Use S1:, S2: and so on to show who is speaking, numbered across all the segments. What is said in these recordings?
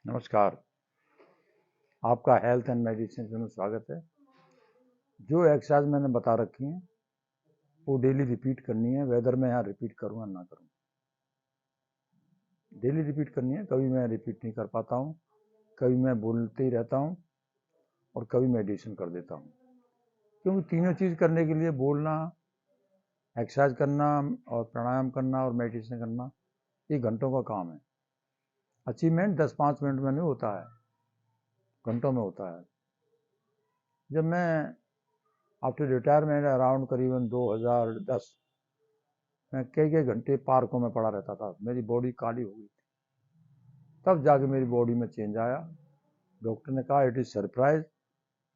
S1: नमस्कार। आपका health and medicine में स्वागत है। जो एक्सरसाइज मैंने बता रखी हैं वो डेली रिपीट करनी है, वेदर मैं यहाँ रिपीट करूँ या ना करूँ। डेली रिपीट करनी है। कभी मैं रिपीट नहीं कर पाता हूँ, कभी मैं बोलते ही रहता हूँ और कभी मेडिटेशन कर देता हूँ। क्योंकि तीनों चीज़ करने के लिए बोलना, एक्सरसाइज करना और प्राणायाम करना और मेडिटेशन करना ये घंटों का काम है। अचीवमेंट 10-5 मिनट में नहीं होता है, घंटों में होता है। जब मैं आफ्टर रिटायरमेंट अराउंड करीबन 2010 मैं कई घंटे पार्कों में पड़ा रहता था। मेरी बॉडी काली हो गई थी। तब जाके मेरी बॉडी में चेंज आया। डॉक्टर ने कहा इट इज सरप्राइज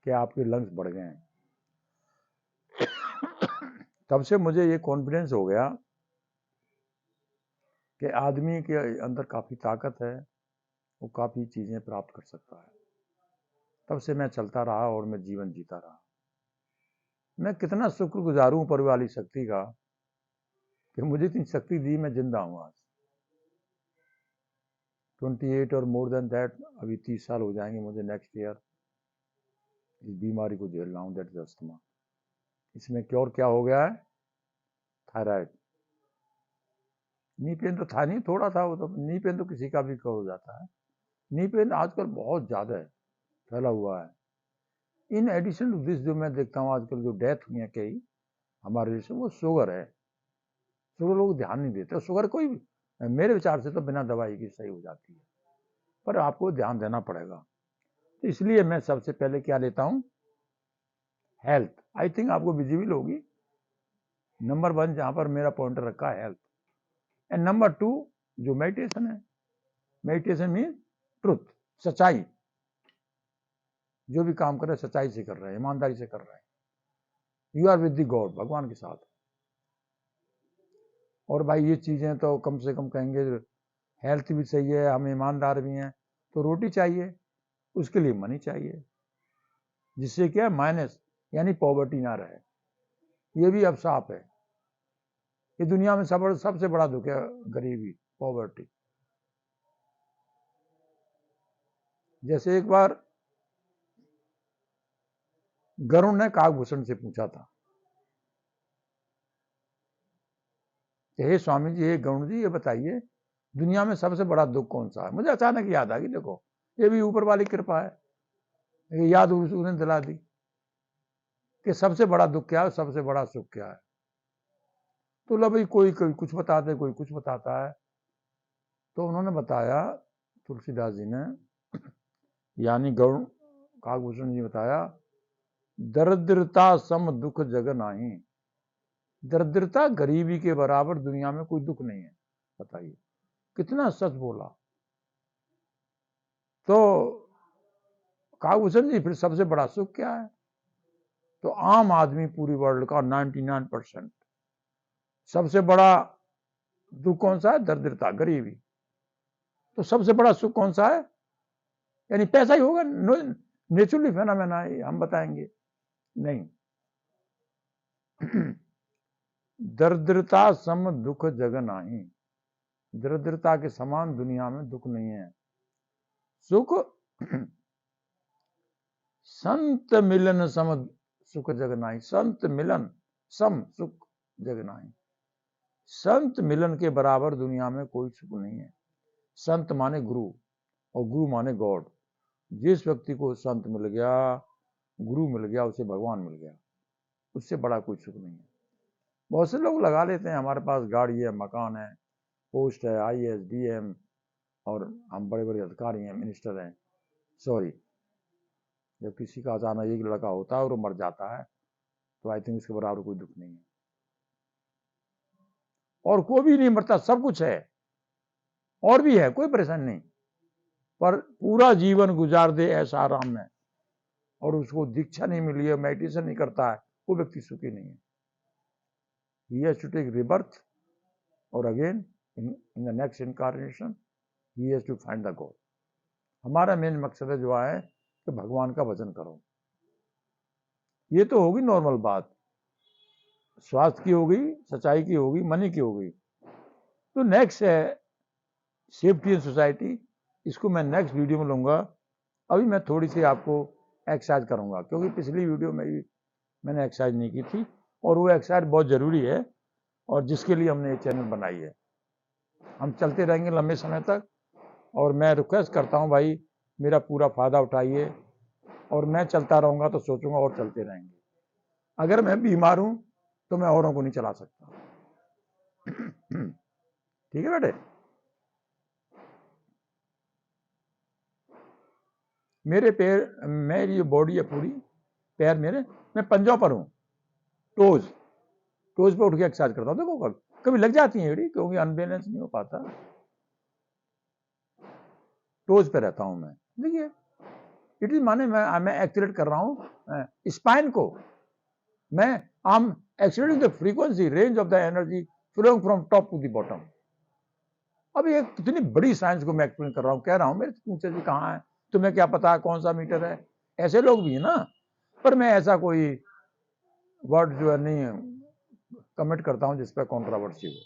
S1: कि आपके लंग्स बढ़ गए हैं। तब से मुझे ये कॉन्फिडेंस हो गया कि आदमी के अंदर काफ़ी ताकत है, वो काफ़ी चीज़ें प्राप्त कर सकता है। तब से मैं चलता रहा और मैं जीवन जीता रहा। मैं कितना शुक्रगुजार हूँ ऊपर वाली शक्ति का कि मुझे इतनी शक्ति दी, मैं जिंदा हूँ आज। 28 और मोर देन दैट, अभी 30 साल हो जाएंगे मुझे नेक्स्ट ईयर। इस बीमारी को झेल रहा हूँ, दैट इज अस्थमा। इसमें क्योर क्या हो गया है? थायराइड। नी पेन तो था नहीं, थोड़ा था वो तो। नी पेन तो किसी का भी क्योर हो जाता है। नी पेन आजकल बहुत ज़्यादा है, फैला हुआ है। इन एडिशन टू दिस, जो मैं देखता हूँ आजकल जो डेथ हुई है कई हमारे देश में, वो शुगर है। शुगर लोग ध्यान नहीं देते। शुगर कोई मेरे विचार से तो बिना दवाई की सही हो जाती है, पर आपको ध्यान देना पड़ेगा। तो इसलिए मैं सबसे पहले क्या लेता हूँ? हेल्थ। आई थिंक आपको विजिबल होगी। नंबर 1 जहाँ पर मेरा पॉइंटर रखा है, हेल्थ। एंड नंबर 2 जो मेडिटेशन है। मेडिटेशन मीन ट्रुथ, सच्चाई। जो भी काम कर रहे हैं सच्चाई से कर रहे हैं, ईमानदारी से कर रहे हैं। You are with the God, भगवान के साथ। और भाई ये चीजें तो कम से कम कहेंगे, हेल्थ भी सही है, हम ईमानदार भी हैं, तो रोटी चाहिए, उसके लिए मनी चाहिए, जिससे क्या माइनस यानी पॉवर्टी ना रहे। ये भी अब साफ है। ये दुनिया में सबसे बड़ा दुख है, गरीबी, पॉवर्टी। जैसे एक बार गरुड़ ने काकभूषण से पूछा था कि हे स्वामी जी, हे गरुड़ जी, ये बताइए दुनिया में सबसे बड़ा दुख कौन सा है? मुझे अचानक याद आ गई, देखो ये भी ऊपर वाली कृपा है, ये याद उसने दिला दी कि सबसे बड़ा दुख क्या है, सबसे बड़ा सुख क्या है। तो लो भाई, कोई कुछ बताते, कोई कुछ बताता है। तो उन्होंने बताया, तुलसीदास जी ने, यानी गरुड़ काकभूषण जी बताया, दरिद्रता सम दुख जग नाही। दरिद्रता गरीबी के बराबर दुनिया में कोई दुख नहीं है। बताइए कितना सच बोला। तो काकभूषण जी, फिर सबसे बड़ा सुख क्या है? तो आम आदमी पूरी वर्ल्ड का 99% सबसे बड़ा दुख कौन सा है? दरिद्रता, गरीबी। तो सबसे बड़ा सुख कौन सा है? यानी पैसा ही होगा। नेचुरली फेनोमेना है, हम बताएंगे नहीं। दरिद्रता सम दुख जग नाही। दरिद्रता के समान दुनिया में दुख नहीं है। सुख संत मिलन सम सुख जग नाही। संत मिलन सम सुख जग नाही। संत मिलन के बराबर दुनिया में कोई सुख नहीं है। संत माने गुरु और गुरु माने गॉड। जिस व्यक्ति को संत मिल गया, गुरु मिल गया, उसे भगवान मिल गया, उससे बड़ा कोई सुख नहीं है। बहुत से लोग लगा लेते हैं हमारे पास गाड़ी है, मकान है, पोस्ट है, IAS DM, और हम बड़े बड़े अधिकारी हैं, मिनिस्टर हैं। सॉरी, जब किसी का अचानक एक लड़का होता है और वो मर जाता है तो आई थिंक उसके बराबर कोई दुख नहीं है। और कोई भी नहीं मरता, सब कुछ है और भी है, कोई परेशानी नहीं, पर पूरा जीवन गुजार दे ऐसा आराम में और उसको दीक्षा नहीं मिली है, मेडिटेशन नहीं करता है, वो व्यक्ति सुखी नहीं है। He has to take rebirth और again in the next incarnation he has to find the God. हमारा मेन मकसद है जो है कि भगवान का भजन करो। ये तो होगी नॉर्मल बात, स्वास्थ्य की हो गई, सच्चाई की हो गई, मनी की हो गई। तो नेक्स्ट है सेफ्टी एंड सोसाइटी। इसको मैं नेक्स्ट वीडियो में लूँगा। अभी मैं थोड़ी सी आपको एक्सरसाइज करूँगा, क्योंकि पिछली वीडियो में भी मैंने एक्सरसाइज नहीं की थी, और वो एक्सरसाइज बहुत ज़रूरी है, और जिसके लिए हमने ये चैनल बनाई है। हम चलते रहेंगे लंबे समय तक, और मैं रिक्वेस्ट करता हूँ भाई, मेरा पूरा फ़ायदा उठाइए, और मैं चलता रहूँगा तो सोचूंगा और चलते रहेंगे। अगर मैं बीमार हूँ तो मैं औरों को नहीं चला सकता। ठीक है बेटे? मेरे पैर, मेरी जो बॉडी है पूरी, पैर मेरे, मैं पंजों पर हूँ, टोज पे उठ के एक्सरसाइज करता हूँ। देखो कभी लग जाती है एड़ी, क्योंकि अनबैलेंस नहीं हो पाता, टोज पे रहता हूँ मैं। देखिए, इट इज माने मैं एक्सीलेट कर रहा हूँ स्पाइन को, मैं I am accelerating the frequency range of the energy flowing from top to the bottom. अब ये कितनी बड़ी साइंस को मैं एक्सप्लेन कर रहा हूँ, कह रहा हूँ मेरे पूछे जी कहाँ है, तुम्हें क्या पता है कौन सा मीटर है, ऐसे लोग भी है ना। पर मैं ऐसा कोई वर्ड जो है नहीं कमेंट करता हूँ जिस पर कॉन्ट्रावर्सी हो।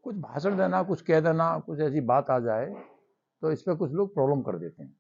S1: कुछ भाषण देना, कुछ कह देना, कुछ ऐसी बात आ जाए तो इस पर कुछ लोग प्रॉब्लम कर देते हैं।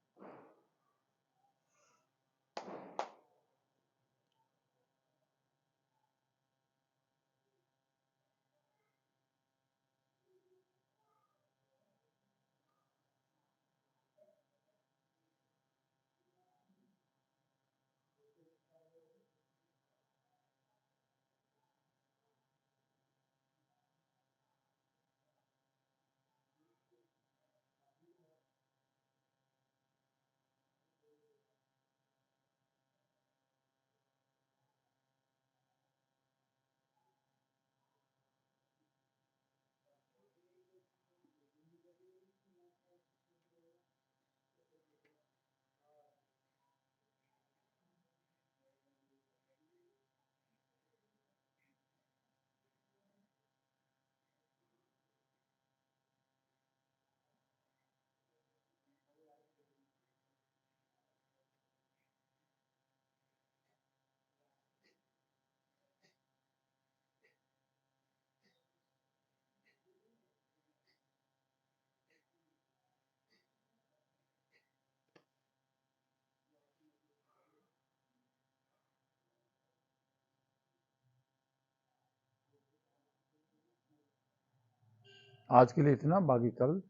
S1: आज के लिए इतना, बाकी कल।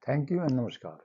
S1: थैंक यू एंड नमस्कार।